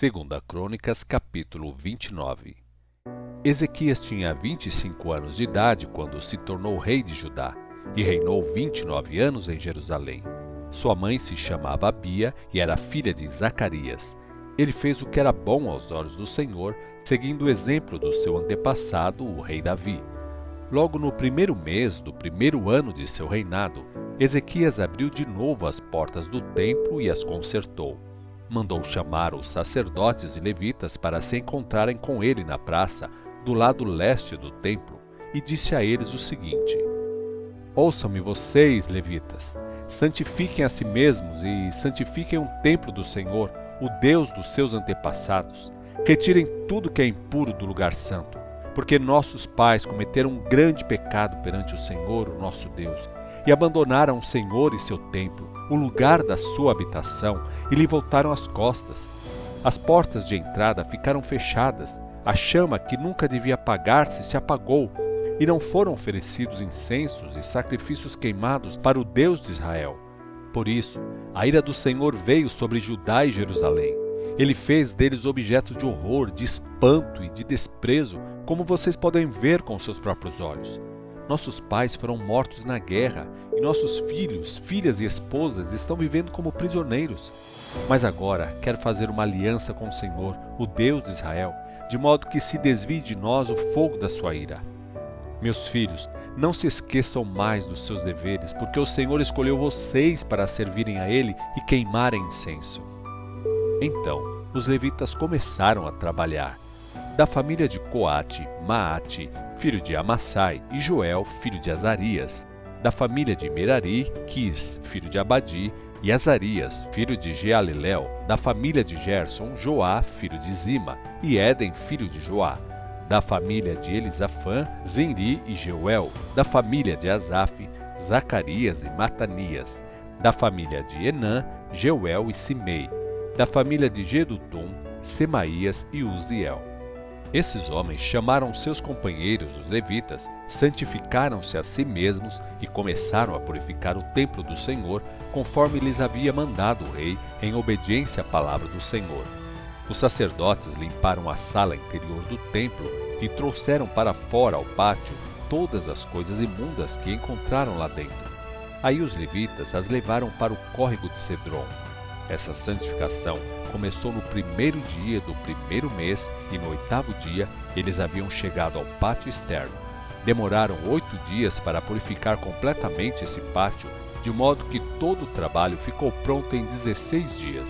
Segunda Crônicas, capítulo 29. Ezequias tinha 25 anos de idade quando se tornou rei de Judá e reinou 29 anos em Jerusalém. Sua mãe se chamava Abia e era filha de Zacarias. Ele fez o que era bom aos olhos do Senhor, seguindo o exemplo do seu antepassado, o rei Davi. Logo no primeiro mês do primeiro ano de seu reinado, Ezequias abriu de novo as portas do templo e as consertou. Mandou chamar os sacerdotes e levitas para se encontrarem com ele na praça, do lado leste do templo, e disse a eles o seguinte: Ouçam-me vocês, levitas, santifiquem a si mesmos e santifiquem o templo do Senhor, o Deus dos seus antepassados. Retirem tudo que é impuro do lugar santo, porque nossos pais cometeram um grande pecado perante o Senhor, o nosso Deus, e abandonaram o Senhor e seu templo, o lugar da sua habitação, e lhe voltaram as costas. As portas de entrada ficaram fechadas, a chama que nunca devia apagar-se se apagou, e não foram oferecidos incensos e sacrifícios queimados para o Deus de Israel. Por isso, a ira do Senhor veio sobre Judá e Jerusalém. Ele fez deles objeto de horror, de espanto e de desprezo, como vocês podem ver com seus próprios olhos. Nossos pais foram mortos na guerra, e nossos filhos, filhas e esposas estão vivendo como prisioneiros. Mas agora quero fazer uma aliança com o Senhor, o Deus de Israel, de modo que se desvie de nós o fogo da sua ira. Meus filhos, não se esqueçam mais dos seus deveres, porque o Senhor escolheu vocês para servirem a Ele e queimarem incenso. Então, os levitas começaram a trabalhar. Da família de Coate, Maate, filho de Amassai, e Joel, filho de Azarias. Da família de Merari, Quis, filho de Abadi, e Azarias, filho de Jealelel. Da família de Gerson, Joá, filho de Zima, e Éden, filho de Joá. Da família de Elisafã, Zinri e Jeuel. Da família de Asaf, Zacarias e Matanias. Da família de Enã, Jeuel e Simei. Da família de Jedutum, Semaías e Uziel. Esses homens chamaram seus companheiros, os levitas, santificaram-se a si mesmos e começaram a purificar o templo do Senhor, conforme lhes havia mandado o rei, em obediência à palavra do Senhor. Os sacerdotes limparam a sala interior do templo e trouxeram para fora ao pátio todas as coisas imundas que encontraram lá dentro. Aí os levitas as levaram para o córrego de Cedron. Essa santificação começou no primeiro dia do primeiro mês e no 8º dia eles haviam chegado ao pátio externo. Demoraram 8 dias para purificar completamente esse pátio, de modo que todo o trabalho ficou pronto em 16 dias.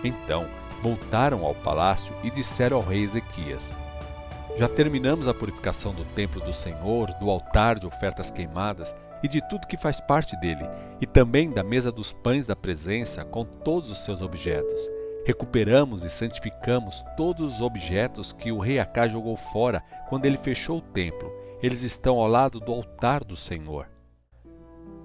Então voltaram ao palácio e disseram ao rei Ezequias: Já terminamos a purificação do templo do Senhor, do altar de ofertas queimadas e de tudo que faz parte dele, e também da mesa dos pães da presença com todos os seus objetos. Recuperamos e santificamos todos os objetos que o rei Acá jogou fora quando ele fechou o templo. Eles estão ao lado do altar do Senhor.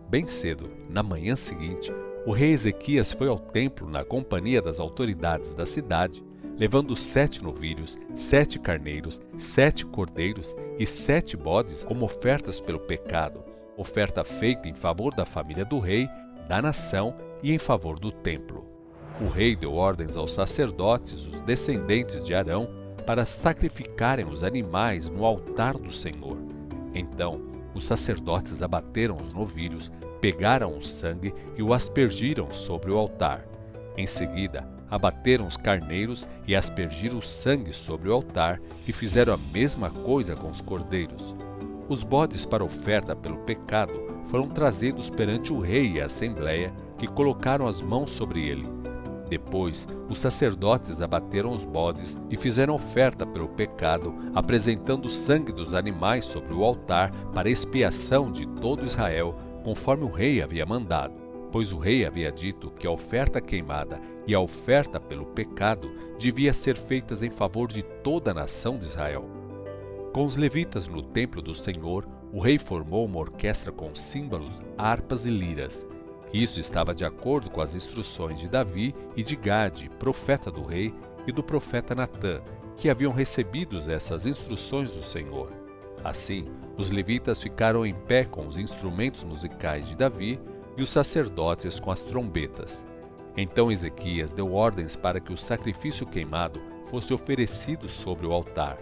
Bem cedo, na manhã seguinte, o rei Ezequias foi ao templo na companhia das autoridades da cidade, levando 7 novilhos, 7 carneiros, 7 cordeiros e 7 bodes como ofertas pelo pecado, oferta feita em favor da família do rei, da nação e em favor do templo. O rei deu ordens aos sacerdotes, os descendentes de Arão, para sacrificarem os animais no altar do Senhor. Então, os sacerdotes abateram os novilhos, pegaram o sangue e o aspergiram sobre o altar. Em seguida, abateram os carneiros e aspergiram o sangue sobre o altar e fizeram a mesma coisa com os cordeiros. Os bodes para oferta pelo pecado foram trazidos perante o rei e a assembleia, que colocaram as mãos sobre ele. Depois, os sacerdotes abateram os bodes e fizeram oferta pelo pecado, apresentando o sangue dos animais sobre o altar para expiação de todo Israel, conforme o rei havia mandado, pois o rei havia dito que a oferta queimada e a oferta pelo pecado devia ser feitas em favor de toda a nação de Israel. Com os levitas no templo do Senhor, o rei formou uma orquestra com símbolos, harpas e liras. Isso estava de acordo com as instruções de Davi e de Gade, profeta do rei, e do profeta Natã, que haviam recebido essas instruções do Senhor. Assim, os levitas ficaram em pé com os instrumentos musicais de Davi e os sacerdotes com as trombetas. Então Ezequias deu ordens para que o sacrifício queimado fosse oferecido sobre o altar.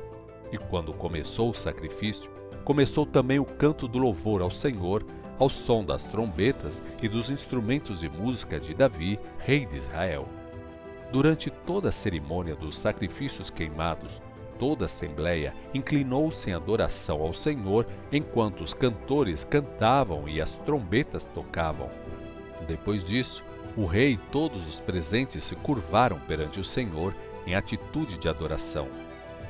E quando começou o sacrifício, começou também o canto do louvor ao Senhor, ao som das trombetas e dos instrumentos de música de Davi, rei de Israel. Durante toda a cerimônia dos sacrifícios queimados, toda a assembleia inclinou-se em adoração ao Senhor enquanto os cantores cantavam e as trombetas tocavam. Depois disso, o rei e todos os presentes se curvaram perante o Senhor em atitude de adoração.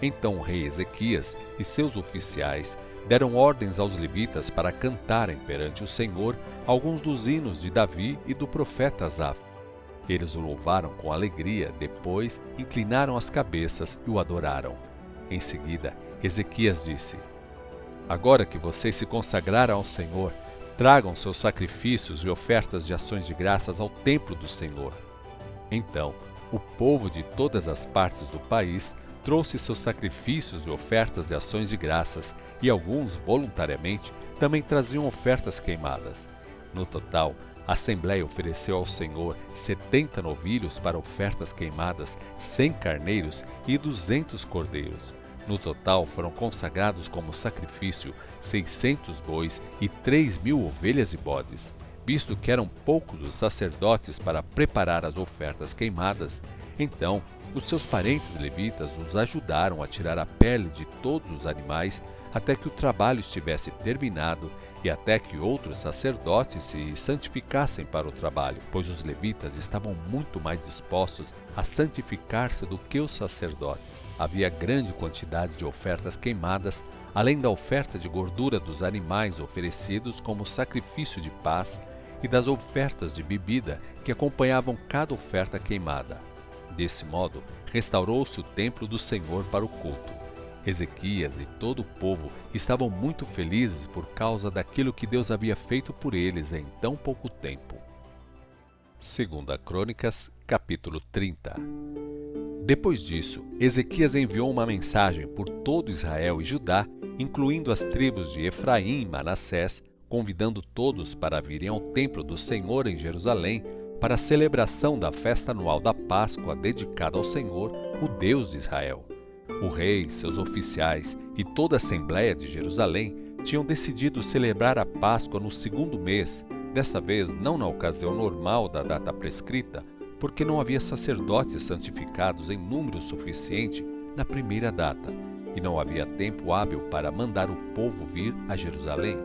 Então o rei Ezequias e seus oficiais deram ordens aos levitas para cantarem perante o Senhor alguns dos hinos de Davi e do profeta Asaf. Eles o louvaram com alegria, depois inclinaram as cabeças e o adoraram. Em seguida, Ezequias disse: Agora que vocês se consagraram ao Senhor, tragam seus sacrifícios e ofertas de ações de graças ao templo do Senhor. Então, o povo de todas as partes do país trouxe seus sacrifícios e ofertas de ações de graças, e alguns, voluntariamente, também traziam ofertas queimadas. No total, a Assembleia ofereceu ao Senhor 70 novilhos para ofertas queimadas, 100 carneiros e 200 cordeiros. No total, foram consagrados como sacrifício 600 bois e 3.000 ovelhas e bodes. Visto que eram poucos os sacerdotes para preparar as ofertas queimadas, então os seus parentes levitas os ajudaram a tirar a pele de todos os animais até que o trabalho estivesse terminado e até que outros sacerdotes se santificassem para o trabalho, pois os levitas estavam muito mais dispostos a santificar-se do que os sacerdotes. Havia grande quantidade de ofertas queimadas, além da oferta de gordura dos animais oferecidos como sacrifício de paz e das ofertas de bebida que acompanhavam cada oferta queimada. Desse modo, restaurou-se o templo do Senhor para o culto. Ezequias e todo o povo estavam muito felizes por causa daquilo que Deus havia feito por eles em tão pouco tempo. 2 Crônicas, capítulo 30. Depois disso, Ezequias enviou uma mensagem por todo Israel e Judá, incluindo as tribos de Efraim e Manassés, convidando todos para virem ao templo do Senhor em Jerusalém para a celebração da festa anual da Páscoa dedicada ao Senhor, o Deus de Israel. O rei, seus oficiais e toda a Assembleia de Jerusalém tinham decidido celebrar a Páscoa no segundo mês, dessa vez não na ocasião normal da data prescrita, porque não havia sacerdotes santificados em número suficiente na primeira data, e não havia tempo hábil para mandar o povo vir a Jerusalém.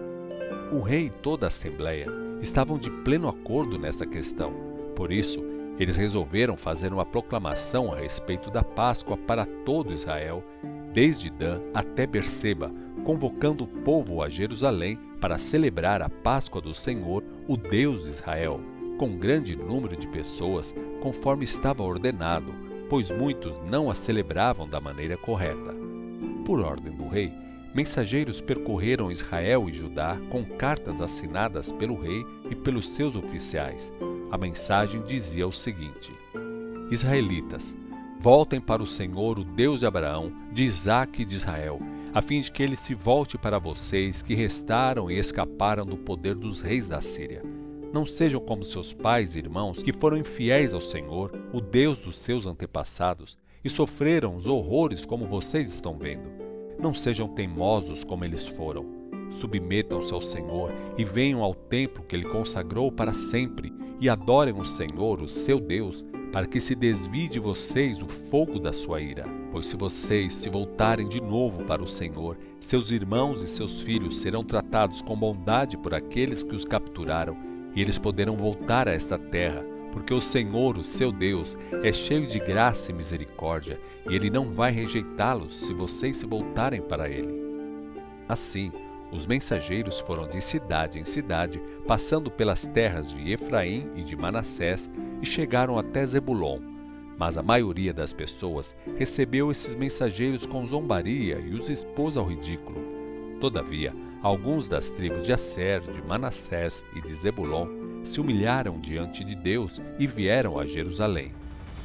O rei e toda a Assembleia estavam de pleno acordo nessa questão. Por isso, eles resolveram fazer uma proclamação a respeito da Páscoa para todo Israel, desde Dan até Berseba, convocando o povo a Jerusalém para celebrar a Páscoa do Senhor, o Deus de Israel, com grande número de pessoas, conforme estava ordenado, pois muitos não a celebravam da maneira correta. Por ordem do rei, mensageiros percorreram Israel e Judá com cartas assinadas pelo rei e pelos seus oficiais. A mensagem dizia o seguinte: Israelitas, voltem para o Senhor, o Deus de Abraão, de Isaque e de Israel, a fim de que ele se volte para vocês que restaram e escaparam do poder dos reis da Síria. Não sejam como seus pais e irmãos que foram infiéis ao Senhor, o Deus dos seus antepassados, e sofreram os horrores como vocês estão vendo. Não sejam teimosos como eles foram. Submetam-se ao Senhor e venham ao templo que Ele consagrou para sempre e adorem o Senhor, o seu Deus, para que se desvie de vocês o fogo da sua ira. Pois se vocês se voltarem de novo para o Senhor, seus irmãos e seus filhos serão tratados com bondade por aqueles que os capturaram, e eles poderão voltar a esta terra, porque o Senhor, o seu Deus, é cheio de graça e misericórdia, e Ele não vai rejeitá-los se vocês se voltarem para Ele. Assim, os mensageiros foram de cidade em cidade, passando pelas terras de Efraim e de Manassés, e chegaram até Zebulon. Mas a maioria das pessoas recebeu esses mensageiros com zombaria e os expôs ao ridículo. Todavia, alguns das tribos de Asser, de Manassés e de Zebulon se humilharam diante de Deus e vieram a Jerusalém.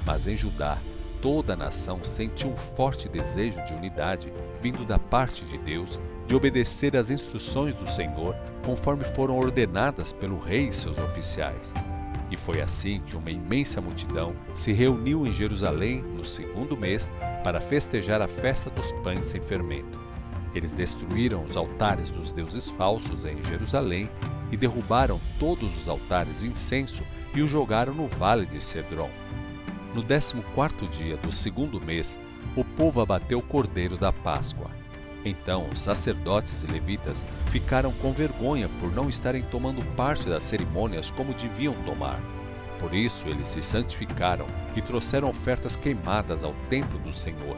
Mas em Judá, toda a nação sentiu um forte desejo de unidade, vindo da parte de Deus, de obedecer às instruções do Senhor, conforme foram ordenadas pelo rei e seus oficiais. E foi assim que uma imensa multidão se reuniu em Jerusalém no 2º mês para festejar a festa dos pães sem fermento. Eles destruíram os altares dos deuses falsos em Jerusalém e derrubaram todos os altares de incenso e os jogaram no vale de Cedron. No 14º dia do 2º mês, o povo abateu o cordeiro da Páscoa. Então os sacerdotes e levitas ficaram com vergonha por não estarem tomando parte das cerimônias como deviam tomar. Por isso eles se santificaram e trouxeram ofertas queimadas ao templo do Senhor.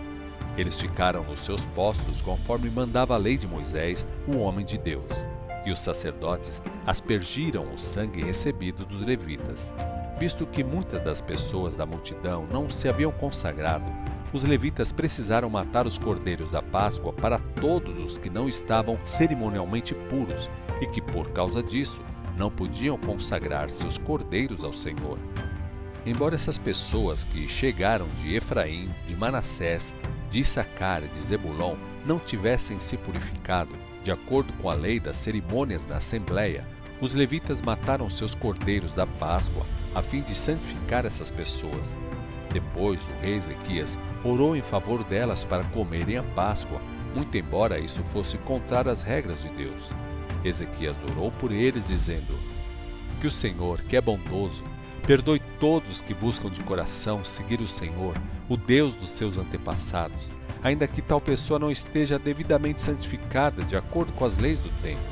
Eles ficaram nos seus postos conforme mandava a lei de Moisés, o homem de Deus. E os sacerdotes aspergiram o sangue recebido dos levitas. Visto que muitas das pessoas da multidão não se haviam consagrado, os levitas precisaram matar os cordeiros da Páscoa para todos os que não estavam cerimonialmente puros e que, por causa disso, não podiam consagrar seus cordeiros ao Senhor. Embora essas pessoas que chegaram de Efraim, de Manassés, de Issacar e de Zebulon não tivessem se purificado, de acordo com a lei das cerimônias da Assembleia, os levitas mataram seus cordeiros da Páscoa a fim de santificar essas pessoas. Depois, o rei Ezequias orou em favor delas para comerem a Páscoa, muito embora isso fosse contrário às regras de Deus. Ezequias orou por eles, dizendo: Que o Senhor, que é bondoso, perdoe todos que buscam de coração seguir o Senhor, o Deus dos seus antepassados, ainda que tal pessoa não esteja devidamente santificada de acordo com as leis do templo.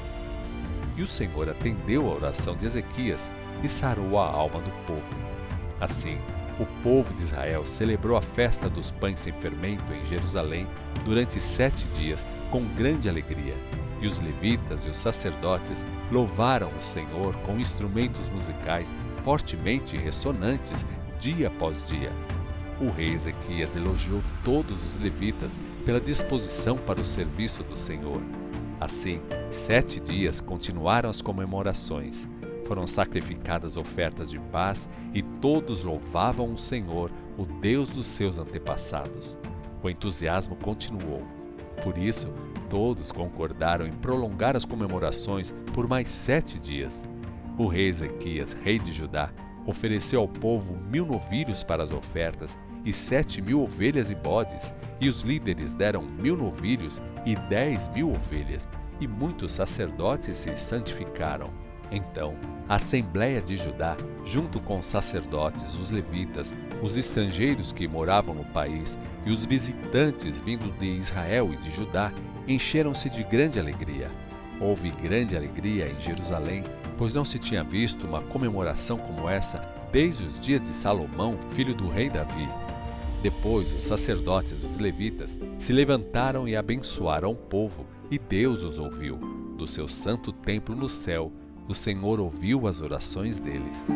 E o Senhor atendeu a oração de Ezequias e sarou a alma do povo. Assim, o povo de Israel celebrou a festa dos pães sem fermento em Jerusalém durante 7 dias com grande alegria. E os levitas e os sacerdotes louvaram o Senhor com instrumentos musicais fortemente ressonantes dia após dia. O rei Ezequias elogiou todos os levitas pela disposição para o serviço do Senhor. Assim, 7 dias continuaram as comemorações. Foram sacrificadas ofertas de paz e todos louvavam o Senhor, o Deus dos seus antepassados. O entusiasmo continuou. Por isso, todos concordaram em prolongar as comemorações por mais 7 dias. O rei Ezequias, rei de Judá, ofereceu ao povo 1000 novilhos para as ofertas e 7.000 ovelhas e bodes, e os líderes deram 1000 novilhos e 10.000 ovelhas, e muitos sacerdotes se santificaram. Então, a Assembleia de Judá, junto com os sacerdotes, os levitas, os estrangeiros que moravam no país e os visitantes vindos de Israel e de Judá, encheram-se de grande alegria. Houve grande alegria em Jerusalém, pois não se tinha visto uma comemoração como essa desde os dias de Salomão, filho do rei Davi. Depois, os sacerdotes e os levitas se levantaram e abençoaram o povo, e Deus os ouviu. Do seu santo templo no céu, o Senhor ouviu as orações deles.